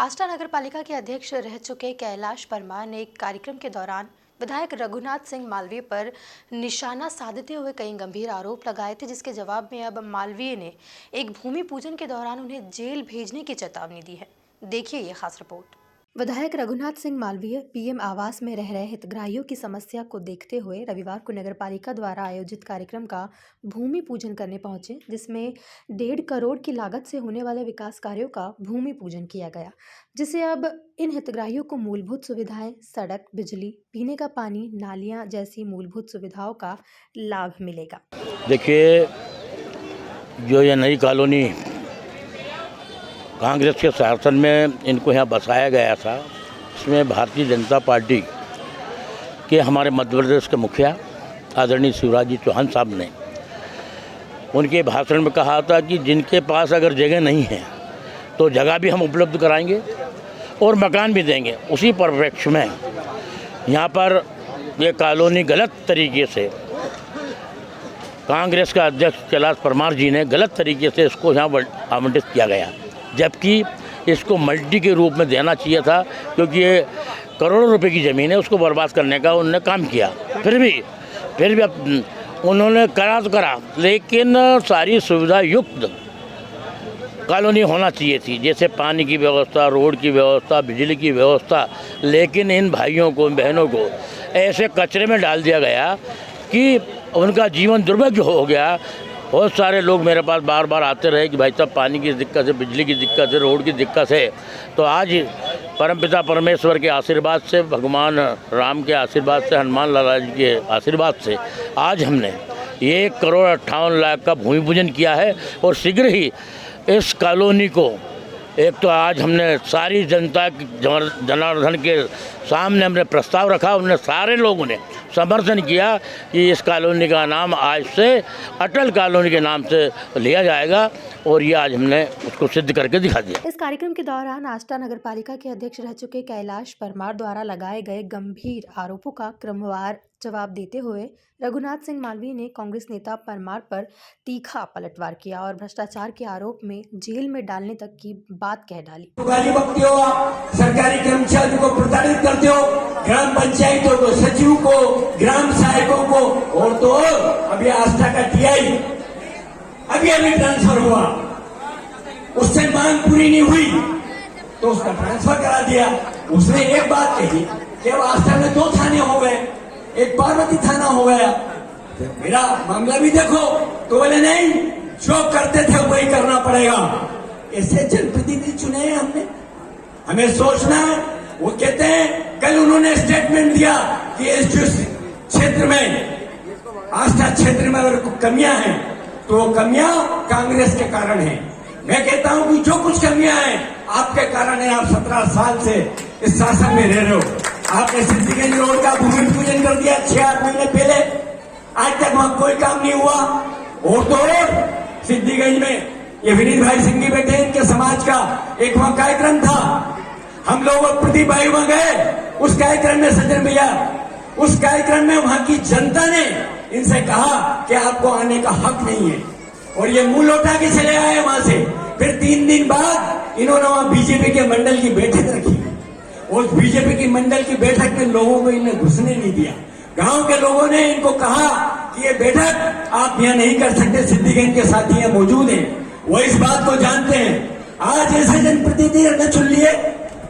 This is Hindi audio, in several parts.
आष्टा नगर पालिका के अध्यक्ष रह चुके कैलाश परमार ने एक कार्यक्रम के दौरान विधायक रघुनाथ सिंह मालवीय पर निशाना साधते हुए कई गंभीर आरोप लगाए थे, जिसके जवाब में अब मालवीय ने एक भूमि पूजन के दौरान उन्हें जेल भेजने की चेतावनी दी है। देखिए ये खास रिपोर्ट। विधायक रघुनाथ सिंह मालवीय पीएम आवास में रह रहे हितग्राहियों की समस्या को देखते हुए रविवार को नगरपालिका द्वारा आयोजित कार्यक्रम का भूमि पूजन करने पहुंचे, जिसमें 1.5 करोड़ की लागत से होने वाले विकास कार्यों का भूमि पूजन किया गया, जिससे अब इन हितग्राहियों को मूलभूत सुविधाएं, सड़क, बिजली, पीने का पानी, नालियां जैसी मूलभूत सुविधाओं का लाभ मिलेगा। देखिए, जो ये नई कॉलोनी कांग्रेस के शासन में इनको यहाँ बसाया गया था, इसमें भारतीय जनता पार्टी के हमारे मध्य प्रदेश के मुखिया आदरणीय शिवराज जी चौहान साहब ने उनके भाषण में कहा था कि जिनके पास अगर जगह नहीं है तो जगह भी हम उपलब्ध कराएंगे और मकान भी देंगे। उसी परिप्रेक्ष्य में यहाँ पर ये कॉलोनी गलत तरीके से कांग्रेस का अध्यक्ष कैलाश परमार जी ने गलत तरीके से इसको यहाँ आवंटित किया गया, जबकि इसको मल्टी के रूप में देना चाहिए था, क्योंकि ये करोड़ों रुपए की ज़मीन है, उसको बर्बाद करने का उन्होंने काम किया। फिर भी अब उन्होंने करा तो करा, लेकिन सारी सुविधा युक्त कॉलोनी होना चाहिए थी, जैसे पानी की व्यवस्था, रोड की व्यवस्था, बिजली की व्यवस्था। लेकिन इन भाइयों को, बहनों को ऐसे कचरे में डाल दिया गया कि उनका जीवन दुर्भाग्य हो गया। बहुत सारे लोग मेरे पास बार बार आते रहे कि भाई साहब पानी की दिक्कत है, बिजली की दिक्कत है, रोड की दिक्कत है। तो आज परमपिता परमेश्वर के आशीर्वाद से, भगवान राम के आशीर्वाद से, हनुमान लाला जी के आशीर्वाद से आज हमने 1,58,00,000 का भूमि पूजन किया है। और शीघ्र ही इस कॉलोनी को, एक तो आज हमने सारी जनता जनार्दन के सामने हमने प्रस्ताव रखा, उन्होंने सारे लोगों ने समर्थन किया कि इस कॉलोनी का नाम आज से अटल कॉलोनी के नाम से लिया जाएगा, और ये आज हमने उसको सिद्ध करके दिखा दिया। इस कार्यक्रम के दौरान आष्टा नगर पालिका के अध्यक्ष रह चुके कैलाश परमार द्वारा लगाए गए गंभीर आरोपों का क्रमवार जवाब देते हुए रघुनाथ सिंह मालवीय ने कांग्रेस नेता परमार पर तीखा पलटवार किया और भ्रष्टाचार के आरोप में जेल में डालने तक की बात कह डाली। गाली बकते हो आप, सरकारी कर्मचारियों को प्रताड़ित करते हो, ग्राम पंचायतों को, सचिव को, ग्राम सहायकों को, और तो अभी आस्था का टीआई अभी ट्रांसफर हुआ, उससे मांग पूरी नहीं हुई तो उसका ट्रांसफर करा दिया। उसने एक बात कही कि आस्था में 2 थाने हो गए, एक पार्वती थाना हो गया, तो मेरा मामला भी देखो। तो बोले नहीं, जो करते थे वही करना पड़ेगा। ऐसे जनप्रतिनिधि चुने हैं हमने, हमें सोचना है। वो कहते हैं, कल उन्होंने स्टेटमेंट दिया कि इस क्षेत्र में, आस्था क्षेत्र में अगर कमियां हैं तो वो कमियां कांग्रेस के कारण हैं। मैं कहता हूं कि जो कुछ कमियां हैं आपके कारण है। आप 17 साल से इस शासन में रह रहे हो। आपने सिद्धिगंज रोड का भूमि पूजन कर दिया 6-8 महीने पहले, आज तक वहां कोई काम नहीं हुआ। और तो और सिद्धिगंज में ये विनीत भाई सिंह की बेटे, इनके समाज का एक वहां कार्यक्रम था, हम लोग प्रदीप भाई वहां गए उस कार्यक्रम में, सज्जन भैया, उस कार्यक्रम में वहां की जनता ने इनसे कहा कि आपको आने का हक नहीं है, और ये मुंह लौटा के चले आए वहां से। फिर 3 दिन बाद इन्होंने वहां बीजेपी के मंडल की बैठक रखी। उस बीजेपी की मंडल की बैठक में लोगों को इन्हें घुसने नहीं दिया। गांव के लोगों ने इनको कहा कि ये बैठक आप यहां नहीं कर सकते, सिद्धिगंज के साथी यहां मौजूद हैं, वो इस बात को जानते हैं। आज ऐसे जनप्रतिनिधि न चुन लिए,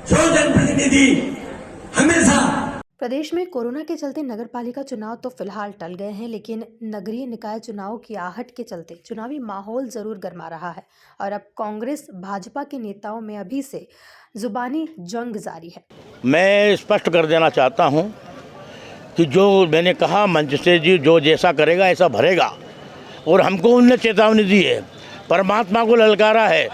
जो जनप्रतिनिधि हमेशा। प्रदेश में कोरोना के चलते नगरपालिका चुनाव तो फिलहाल टल गए हैं, लेकिन नगरीय निकाय चुनाव की आहट के चलते चुनावी माहौल जरूर गर्मा रहा है और अब कांग्रेस भाजपा के नेताओं में अभी से जुबानी जंग जारी है। मैं स्पष्ट कर देना चाहता हूं कि जो मैंने कहा मंच से, जी जो जैसा करेगा ऐसा भरेगा, और हमको उनने चेतावनी दी है, परमात्मा को ललकारा है,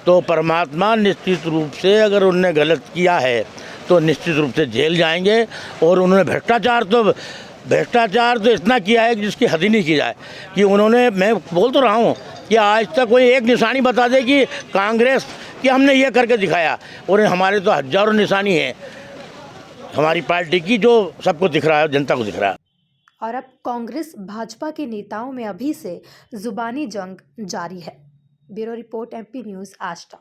तो परमात्मा निश्चित रूप से अगर उनने गलत किया है तो निश्चित रूप से जेल जाएंगे। और उन्होंने भ्रष्टाचार तो इतना किया है कि जिसकी हद ही नहीं की जाए। कि उन्होंने, मैं बोल तो रहा हूँ कि आज तक कोई एक निशानी बता दे कि कांग्रेस कि हमने ये करके दिखाया, और हमारे तो हजारों निशानी है हमारी पार्टी की, जो सबको दिख रहा है, जनता को दिख रहा है। और अब कांग्रेस भाजपा के नेताओं में अभी से जुबानी जंग जारी है। Bureau report, MP news, Ashta.